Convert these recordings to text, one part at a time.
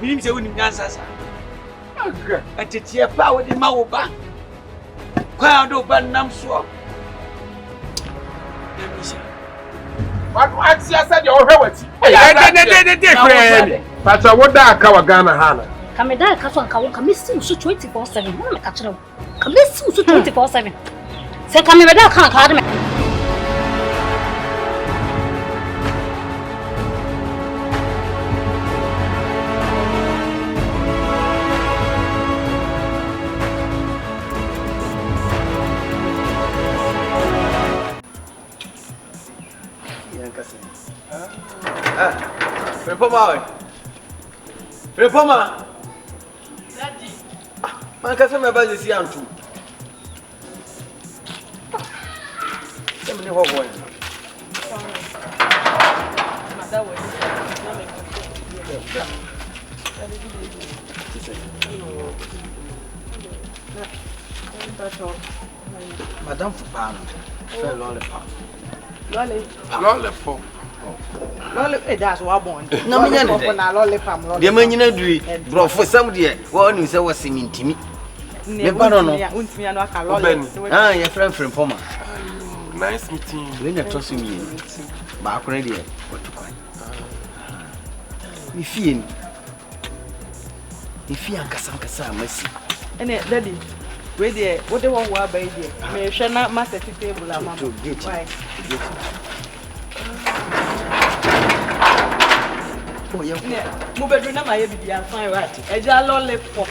Minim se woni nyansa sa. Aga. Atetie pa wo de ma wo ba. Kwa do ba nam so. What asia said you ohwewati. De friend. Patra wo da aka wa Ghana hana. Kame da aka so anka wo kame si so 24/7. Mo me ka kire wo. Kame si so 24/7. Se kame be da aka ka de Repoma. Daddy. Man ka se me ba si antu. Se me ho boy. Madam Fupano. Say lollipop. Lollipop. Lollipop, that's what I want. No, me lollipop. The man you do, bro, for some day, one who said was singing to me. Never know. Ah, your friend from Poma. Nice meeting. When you trust me, back already. What to cry? If you Kasa, mercy. And daddy, wait there, what the one were by there? May you shall not master the table. Why? Oh, yeah. Move it, remember, I be fine, right? A jar lollipop.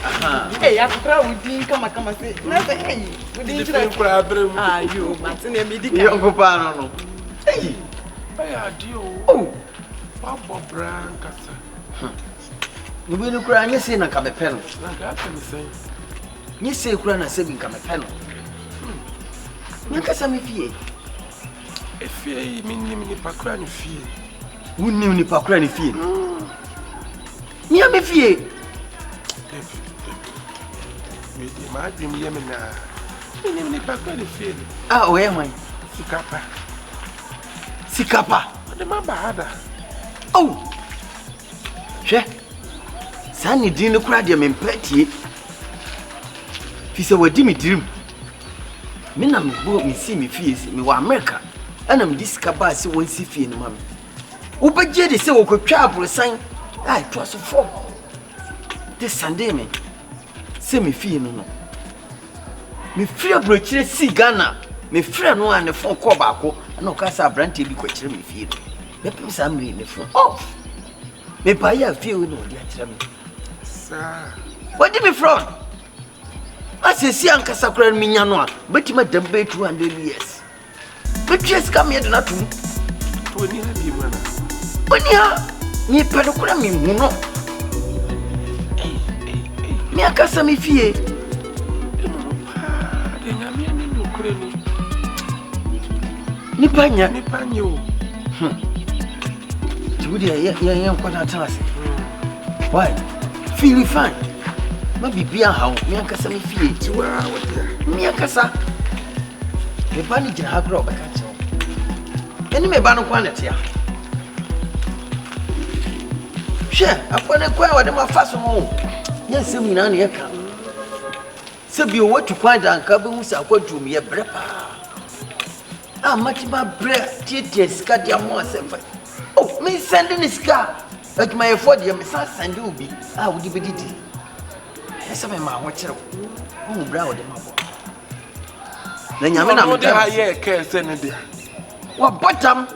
Hey, I'm proud we didn't come and say, nothing. Hey, we didn't grab you, Martin, and me, the Uncle Pano. Hey, I do. Oh, Papa Brown Cassa. You will cry, you say, not come a pen. You say, Grana saving come a pen. Make us some fee. If you mean, Pacran fee. Who knew ni pakura ni fie? Ni ame fie. Me di ma di mi yeme na. Ni pakura ni fie. Ah, Ohemaa. Sikapa. Sikapa. De ma bahada. Oh. Hwe. Sani din no kura de me mpatie. Fi se wadi mi dirim. Me na me bo me si me fie me wa America. Ana me di Sikapa se won si fie no ma me. Ubeje de se wokotwa abrosan ai to so fo this Sunday me se me fie no me free abrochire si Ghana me free no an fo ko baako na o ka sa brante bi kwakire me fie me pem sa me me fo oh me pa ya fie no di akire me sa what do me from asesi ankasa kora me nya no a betima dambe 200 years betwes kam ye de na tum to ni na bi mana Onia, mi pelo kura mi muno. Mi akasa mi fie. De nyame ni nukure ni. Ni panya. Ni panyo. Tibudi ya nkwana tanase. Why? Feel fine. Ma bibia hawo, mi akasa mi fie. Tiwa wodia. Mi akasa. Me bani jina hakura obaka chawo. Eni me bano kwa netia. She, apone kwa wade mafaso mo. Yensem nyina na yeka. Se bi o watu kwanja anka be hu sa kwadum ye brepa. Ah, matiba bre tietie ska dia mo asemfa. Oh, me send ni ska. Like my effort ye me send obi. Ah, wodi bedidi. Esa me ma ho kire. Hu bra wode mabo. Na nyame na me ha ye ke se ne dia. Wa bottom.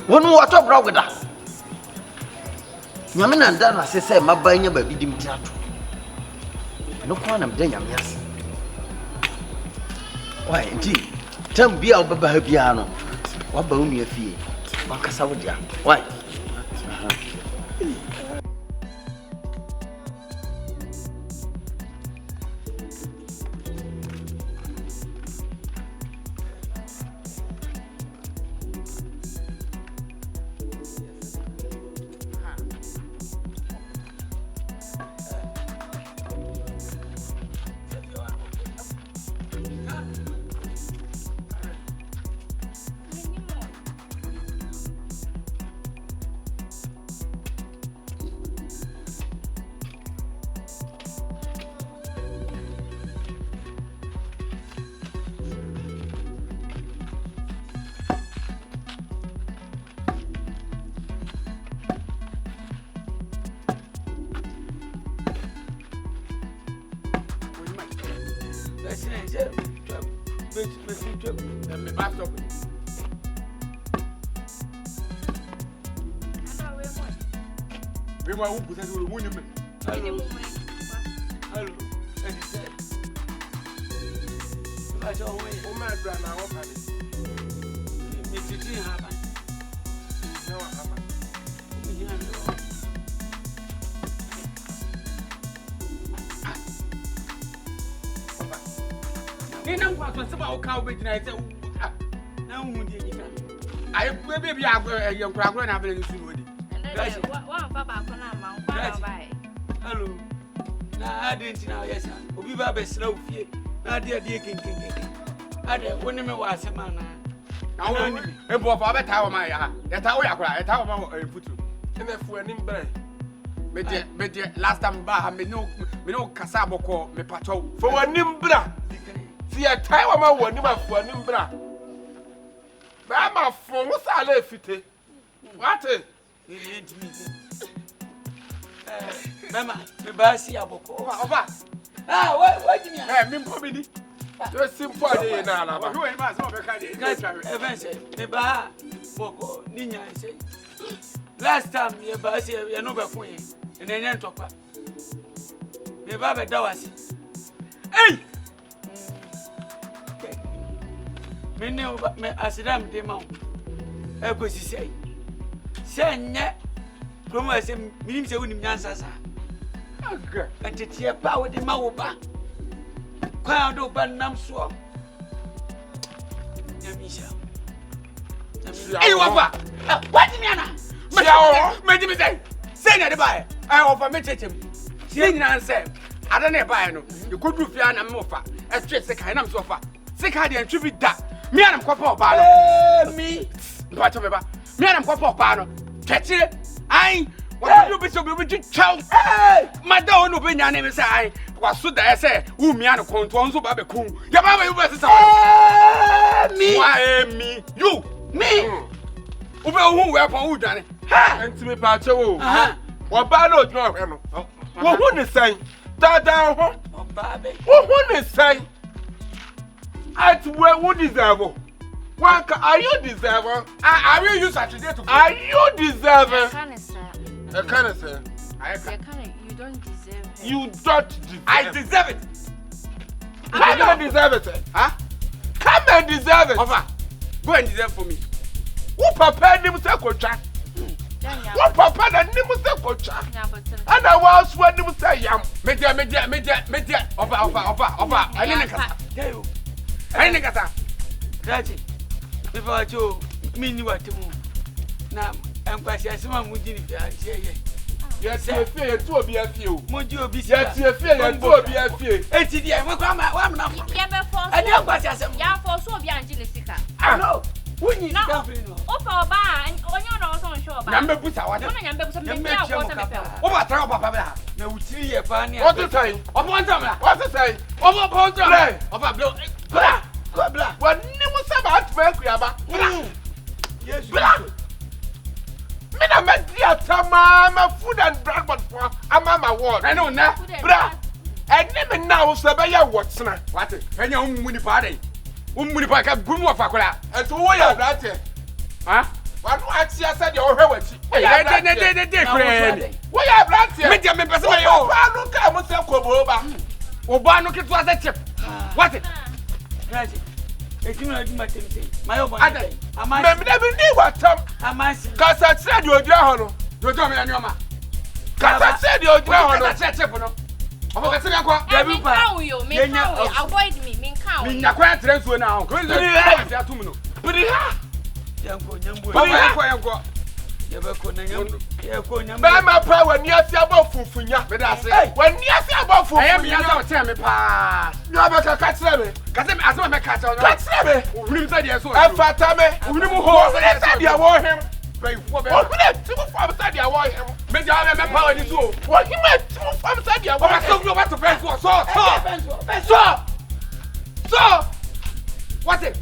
Wonu wato bra wada. Nyame na nda na sese mabanya ba bidim tiato. No kwa na mde nyame ase. Why ndi tam bia obeba ha bia no. Wa ba unu afie. Wa kasa wo dia. Why? That's it. Me back up. We want to put us on the Hello. And he said, I don't wait. Oh, my brother, I want to Mr. G. Happen. No, I haven't. You know what was about cowbait, and I said, no, I maybe a young crowd and having a good. One papa, hello. Now I didn't know, yes, we were best slow fear. Now, dear King. I didn't win him was a man. I want to go for a tower, my that I cry, a tower of put you. And if we're in bed, but last time, me no Casabo call me patrol for one nimbra. See a time of my one for nimbra. Mama, for what's I left it? What? Mama, me basi aboko. Over. What do you mean? Hey, me just simple day now. Who am I? Some events. Me ba boko ninya say. Last time me basi you no be fun and then topa. Me ba be dawasi. Hey! Me ne me asidam de ma. E go si say. Say nye promo say minim say unim nyansa sa. Okay. And tie ba wo de ma wo ba. Kwa do ba nam so. Nyamisha. Hey wafa. What do you mean? Me di say. Say na de ba. I offer me chechem. Say nyina say. Ada na ba no. You could do fia na me ofa. E straight say kai na me so ofa. Say kai de ntwi bi da. Me anam kwapa ba no. Me. Ba to me ba. Me anam kwapa ba no. Cheche. Ai. What do you be so be chow? Hey! Madam no be nyane me say ai. Waso da say wo mi an konto nso ba be kun. Ya ba you be say me. Why me? You. Me. Ube hu we pon hu dwane. Ha! Enti me pa che wo. Wo ba no no hwe no. Wo hu ni san. Da ho. Oba be. Wo hu ni san. At where would deserve? Are you deserve? I will use that today to. Are you deserve? I can't say. You don't deserve it. You don't deserve. I deserve it. Come and deserve it. Huh? Come and deserve it. Over. Go and deserve for me. Who papa ni musa kocha? Who papa na ni musa kocha? And I was when ni musa yam. Media. Over. I didn't kasa. I didn't kasa. Raji. Before you, me ni what mu. Na enkwasi asema mujini bia ncheye. Yes, you feel you to be a few. Moji obi si. Yes, you feel you to be a few. Eti dia, we kwa ma na. Ya be force. Ade enkwasi asema. Ya force obi anjile sika. No. Wunyi sika free no. Opa oba, onye no so nsho oba. Nyambe busa wade. Ona nyambe busa me ya force me pe. Oba tra papa be ha. Na utiri ye pa ni. What to say? Oba ntamla. What to say? Oba ntamla. Oba blow. Bra. Bla. When ni musa ba atwe kuyaba. Bla. Yes. Bla. Me na me dia tama food and drug but for amama ward. I know na. Bra. And me now so be ya what na. What? Enya umuni pa dey. Umuni pa ka gumu afa kola. And so we ya bra te. Huh? What Hajia said your hair wachi. De friend. We ya bra te. Me dia me pese me yo. Oba no ka mo se kobo ba. Oba no kitu ase chip. What? Raji. Eti me aduma temse. Mayo bon. Me me ni watam. Amasi. Kasa said you ogira ho no. Jojo me anyoma. Kasa said you ogira ho no. Kasa chip no. Obo kase me akwa. Me can you, avoid me, me can. Me nyakwa tre nsuo na ho. Ko nse atum no. Bidi ha. Yanko nyambu. Yanko. Yebeko na nyambu. Yeko nyambu. Ba ma pa wani asi aba funfunya. Me da se. Wani asi aba funfunya. Aye me asa o tell me pa. You aba ka kire me. Kase me asema me ka tell no. Ka kire me. Ohuni se de so. E fata me. Ohuni mu ho. Ohuni se de wo him. Pray for me. Ohuni ti mu fam se de wo him. Me ja me pa wani so. Ohuni me ti mu fam se de wo Oba so him. you want to fence so. What it?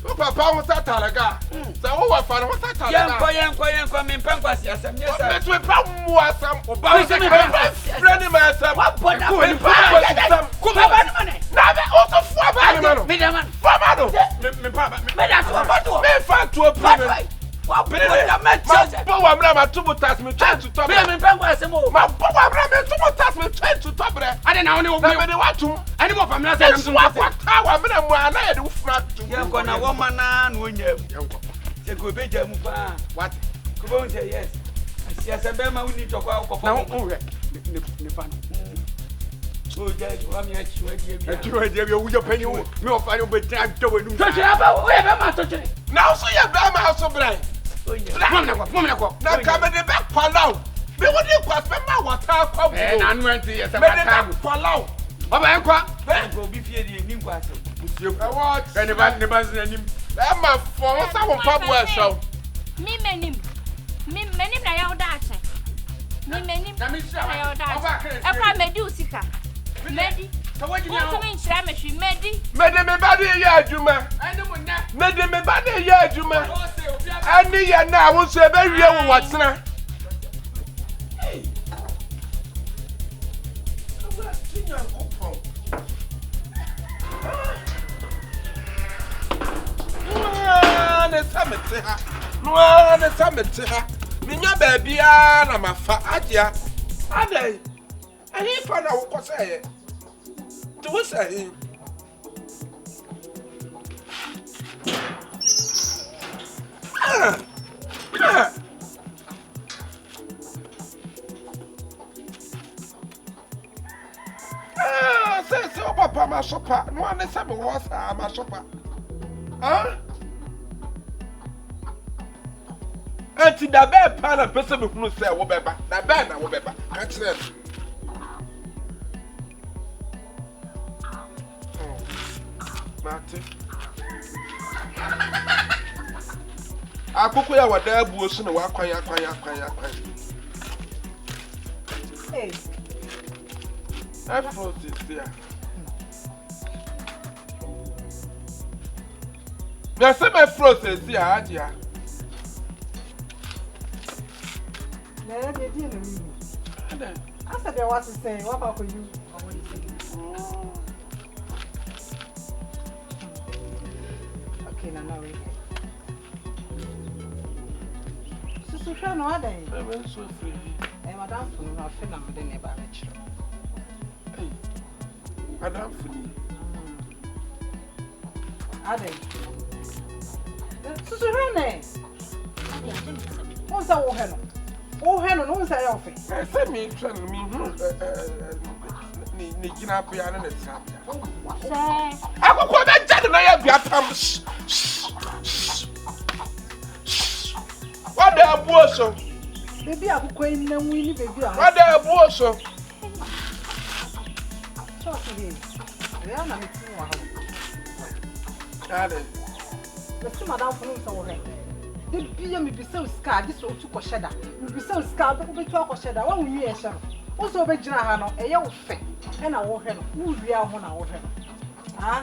Papa mo sa talaga. Sa wo wa fa no sa talaga. Yenko me mpangwa si asem yes sir. Me to pa mu asam. Oba se me friend me asam. What bona Ko ni pa asam. Kuma ba ni mane. Na be o to wa mra ma tubu tas me try to top. Me penko asemo. Ma bo wa mra me tubu tas me try to top bre. Ade na woni wo. Na me de watum. Ani mo famila say nam wa kwata wa mra mu ana ye de ufuna tu. Yenko na wo mana na onyam. Yenko. Se ko beja mu pa. What? Ko bo nje yes. Asiasa be ma woni tokwa akofo. Na wo hwe. Ne fa no. So je wa mi achiwa die bia. Achiwa die bia wo je panyi wo. Me ofa yo betra do wenu. Toche aba wo ye be ma toche. Na so ye be ma so bre. Mom na ko. Na ka me de back palaw. Me wo de kwa pe ma wata kwa bu. Na no enti yes me de back palaw. Baba enkwa. Enko bi fie de ni nkwa ase. Busie ko. What? Ne ba zina nim. E ma fo wo sa wo pa bu eso. Me menim na ya oda ache. Me menim. Na me sha. E kwa medi usika. Medi. So what you know? Come in share me medi. Mede me ba de ye adwuma. Ani mo na. Mede me ba de ye adwuma. Ani ye na wo so e ba wie wo watsena. Hey. Aba tinya kopon. Ne samete ha. No ne samete ha. Minya ba bia na mafa Hajia. Adai. Ani fa na wo kose ye. Tu wo say. Say papa ma sopa. No ane say me wo sa ma sopa. Anti da be pa na pese me hunu say wo beba. Da be na wo beba. Ka kire. Mate. Akoko ya wada abuo so na wakwan. Hey. Afro is there. Me say my frost is there, Hajia. Na dey dey no. I said there was to say what about you? Okay, now we. So sure no ada. I'm so free. Madam for no afi na me de ne ba me chiro. Madam free. Ada. So sure ne. What's that Ohemaa? Ohemaa no say ya ofe. Say me try me ni gina pe ana na trap. Say. Akoko be jade na ya bia tam. What the abuo so? Baby akoko ina wini baby ah. What the abuo so? So today. Ya na me tin wa ha. Ade. Let's madam for no say Ohemaa. The biya me be so scar this o tu ko sheda. Me be so scar be tu ko sheda. Wa wunwi e hye no. Wo so be gina ha no eye wo fe. E na wo hwe no. Wo wi a ho na wo hwe no. Ah.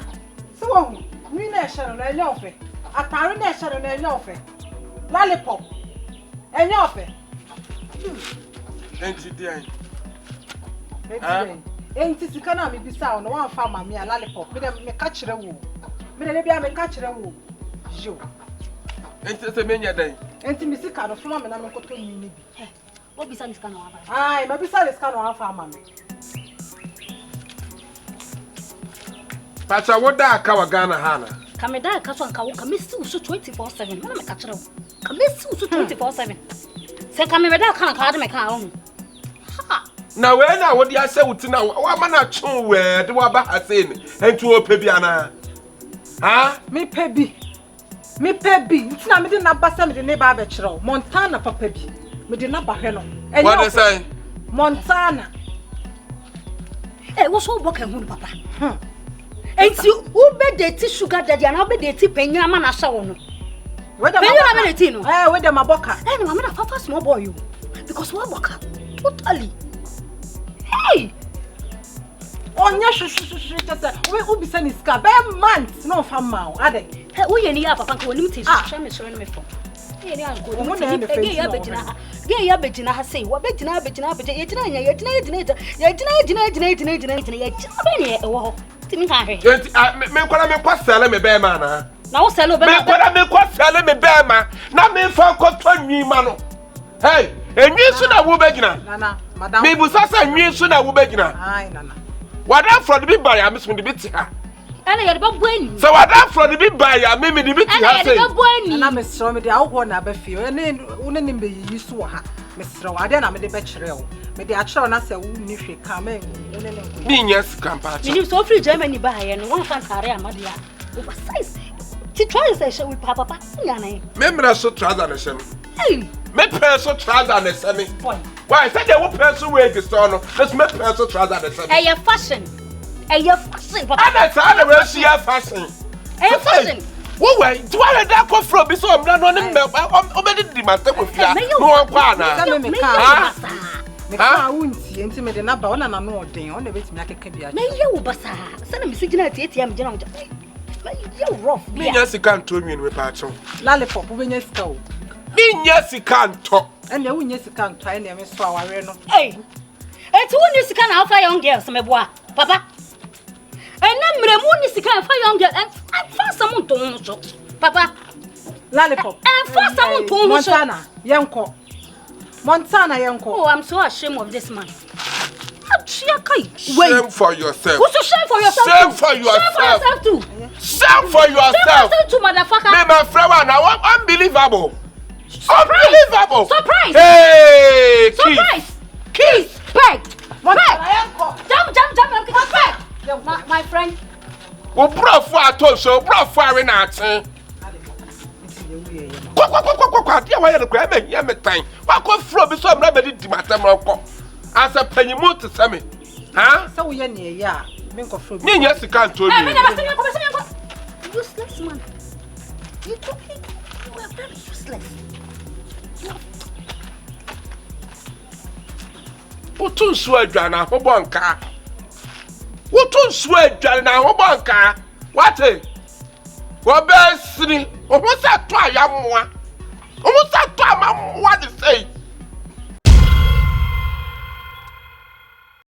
So wo wi na hye no na enye wo fe. Atare na hye no na enye wo fe. Lollipop. Enye wo fe. Enti dey. Enti sika na me bisa no wan fa ma me a lollipop. Me de me ka kire wo. Me de bia me ka kire wo. Jo. Enti se menya dai. Enti mi sika do fuma me na me koto ni bi. What bisa this kind of one? Ai, ma bisa this kind of one fa ma me. Pacha wo da aka wa Ghana hana. Kame da ka so anka wo kame si so 24/7. Na me ka kire wo. Kame si so 24/7. Se kame be da ka anka de me ka wo. Ha. Na we na wo dia se wuti na wa ma na twen we de wa ba hasen. Enti wo pe bia na. Ha? Me pebi. Ntina me de na basa me de ne ba be kire Montana papa bi. Me de na ba hwe no. What they say? Montana. Eh, wo so boka hu papa. Enti wo be date sugar daddy and wo be date penya ma na hye wo no. We de ma be date no. We de maboka. Eh, no ma na papa small boy you. Because wo boka. Totally. Hey. Onya shushu tata. We ubisa ni ska be months no fa ma o. Ade. Eh, wo ye ni ya papa ko nim ti hye me so me fo. Ye ni an go ni ti ya be gina ha. Ge ya be gina ha sei. Wo be gina ye gina wo ho. Ti mi ka hwe. Enti me kwara me kwasale me be ma na. Na wo sele be me kwara me kwasale me be ma. Na me fa ko to nwi ma no. Hey, and you should have Wubegina. Nana, Madam. Maybe Sasa, you should have Wubegina. Aye, Nana. What up for the big buyer, Miss Mundibita? And I had about when. So what up for the big buyer, Mimi the big And I had about when. And I'm a strong the outward Abbefio, and then Unanim be used to her. Mr. Waden, I'm the betrayal. But the actual answer wouldn't if she come in. Yes, Campa. You so free Germany buy and one can't carry a Madia. Oversize. She tries to say with Papa. Remember, so transaction. Hey, Make person transaction. boy. Why, I said they will person wait the storm. Let's make person transaction. Hey, your fashion. Hey, your fashion. And that's how the way she has fashion. Hey, your fashion. Who wait? Do I let that come from? So I'm not on him. I'm ready to demand them with you. No one partner. I won't see intimate number on and I'm not doing on the bit make a cabia. May you, Bassa. Send a message at ATM general. You're rough. Me, yes, you can't tell me in reparture. Lollipop, when you go. Me, yes, you can't talk. And the win, yes, you can't try and miss for our reno. Hey, it's one is can have a young girl, some boy, Papa. And then Moon is can have a young girl and find someone to Papa. Lollipop. And find someone to Montana, young co. Montana, young co. Oh, I'm so ashamed of this man. Shame for yourself. What's to shame for yourself? Shame for yourself. Shame for yourself too. Shame for yourself. Shame for yourself too, motherfucker. Me, my friend, now unbelievable. Unbelievable. Surprise. Hey, Surprise. Kiss. Peg. Jump. My friend. We brought for a toast, so brought for a night. Dear, why are you grabbing? You have time. What could flow be so ready to my time? As a penny more to send me. Huh? So we are near, yeah. Mink of fruit. Yes, you can't tell me. Useless man. You are very useless. What to swear, Jana, Hobonka? What to swear, Jana, Hobonka? What a what best city? What's that try? Almost that time, what to say?